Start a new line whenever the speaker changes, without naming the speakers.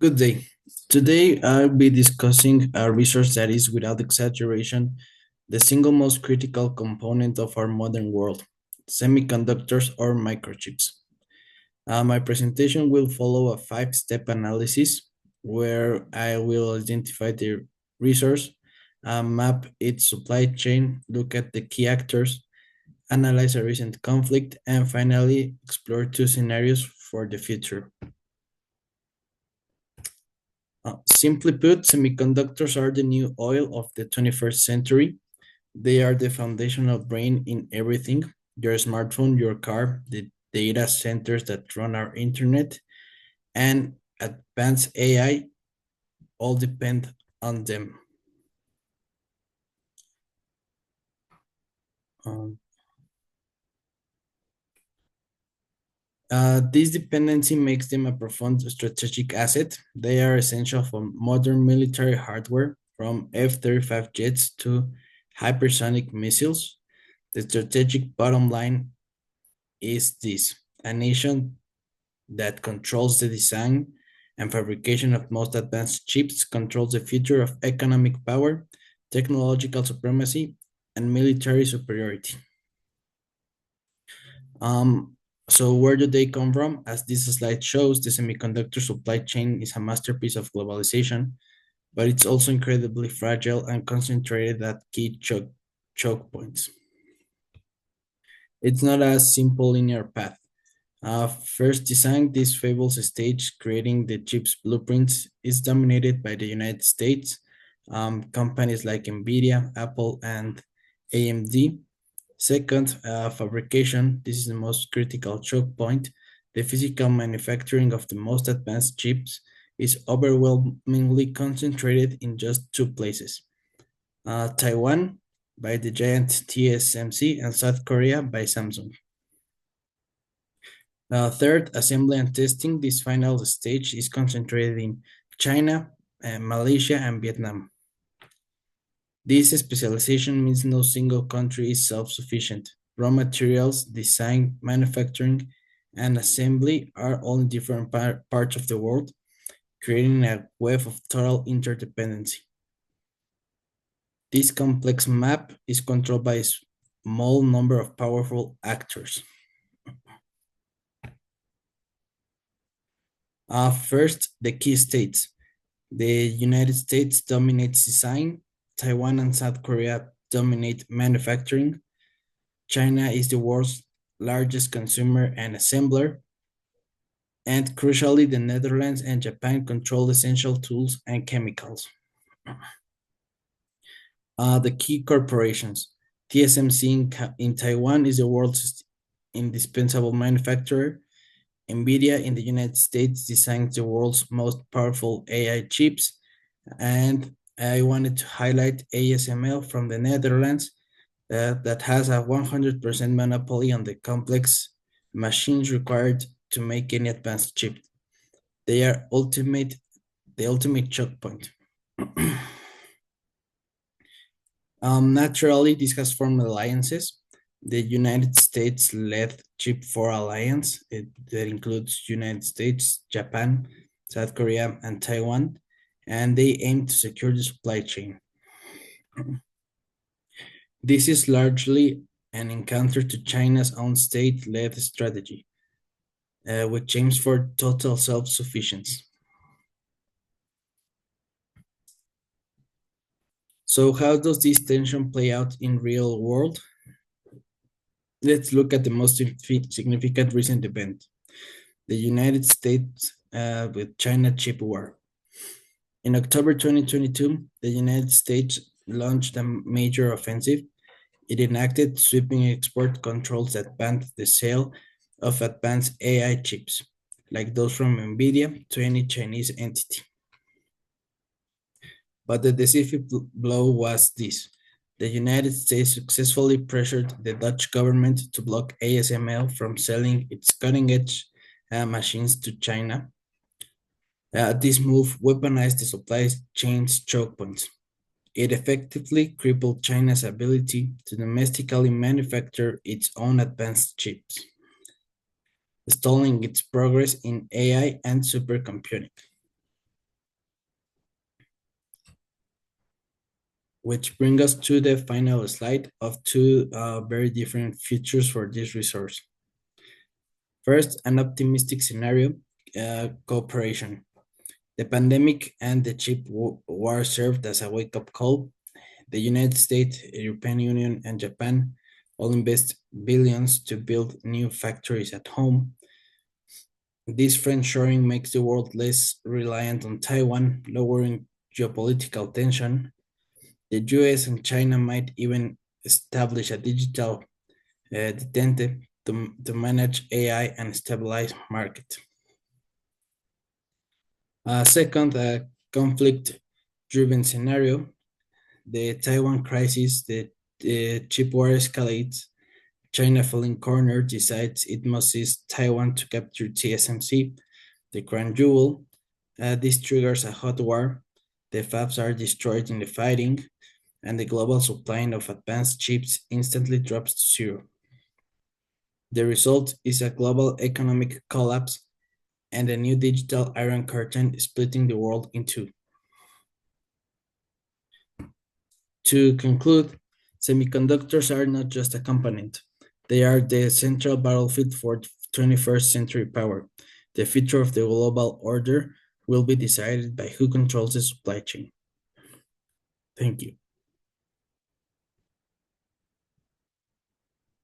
Good day. Today I'll be discussing a resource that is, without exaggeration, the single most critical component of our modern world, semiconductors or microchips. My presentation will follow a five-step analysis where I will identify the resource, map its supply chain, look at the key actors, analyze a recent conflict, and finally explore two scenarios for the future. Simply put, semiconductors are the new oil of the 21st century. They are the foundational brain in everything: your smartphone, your car, the data centers that run our internet, and advanced AI all depend on them. Um, this dependency makes them a profound strategic asset. They are essential for modern military hardware, from F-35 jets to hypersonic missiles. The strategic bottom line is this: a nation that controls the design and fabrication of most advanced chips controls the future of economic power, technological supremacy, and military superiority. Um, so where do they come from? As this slide shows, the semiconductor supply chain is a masterpiece of globalization, but it's also incredibly fragile and concentrated at key choke points. It's not a simple linear path. First designed this fables stage, creating the chip's blueprints, is dominated by the United States. Companies like NVIDIA, Apple, and AMD. Second, fabrication. This is the most critical choke point. The physical manufacturing of the most advanced chips is overwhelmingly concentrated in just two places: Taiwan by the giant TSMC and South Korea by Samsung. Third, assembly and testing. This final stage is concentrated in China, Malaysia, and Vietnam. This specialization means no single country is self-sufficient. Raw materials, design, manufacturing, and assembly are all in different parts of the world, creating a web of total interdependency. This complex map is controlled by a small number of powerful actors. First, the key states. The United States dominates design, Taiwan and South Korea dominate manufacturing, China is the world's largest consumer and assembler, and crucially, the Netherlands and Japan control essential tools and chemicals. The key corporations. TSMC in Taiwan is the world's indispensable manufacturer. NVIDIA in the United States designs the world's most powerful AI chips. And I wanted to highlight ASML from the Netherlands that has a 100% monopoly on the complex machines required to make any advanced chip. They are the ultimate choke point. Naturally, this has formed alliances. The United States-led Chip 4 Alliance, that includes United States, Japan, South Korea, and Taiwan, and they aim to secure the supply chain. This is largely an encounter to China's own state-led strategy, which aims for total self-sufficiency. So how does this tension play out in real world? Let's look at the most significant recent event: the United States with China chip war. In October 2022, the United States launched a major offensive. It enacted sweeping export controls that banned the sale of advanced AI chips, like those from NVIDIA, to any Chinese entity. But the decisive blow was this: the United States successfully pressured the Dutch government to block ASML from selling its cutting-edge machines to China. This move weaponized the supply chain's choke points. It effectively crippled China's ability to domestically manufacture its own advanced chips, stalling its progress in AI and supercomputing. which brings us to the final slide of two very different futures for this resource. First, an optimistic scenario, cooperation. The pandemic and the chip war served as a wake-up call. The United States, European Union, and Japan all invest billions to build new factories at home. This friendshoring makes the world less reliant on Taiwan, lowering geopolitical tension. The US and China might even establish a digital detente to manage AI and stabilize market. Second, a conflict-driven scenario. The Taiwan crisis, the chip war escalates. China, feeling cornered, decides it must seize Taiwan to capture TSMC, the crown jewel. This triggers a hot war. The fabs are destroyed in the fighting, and the global supply of advanced chips instantly drops to zero. The result is a global economic collapse and a new digital iron curtain splitting the world in two. To conclude, semiconductors are not just a component, they are the central battlefield for 21st century power. The future of the global order will be decided by who controls the supply chain. Thank you.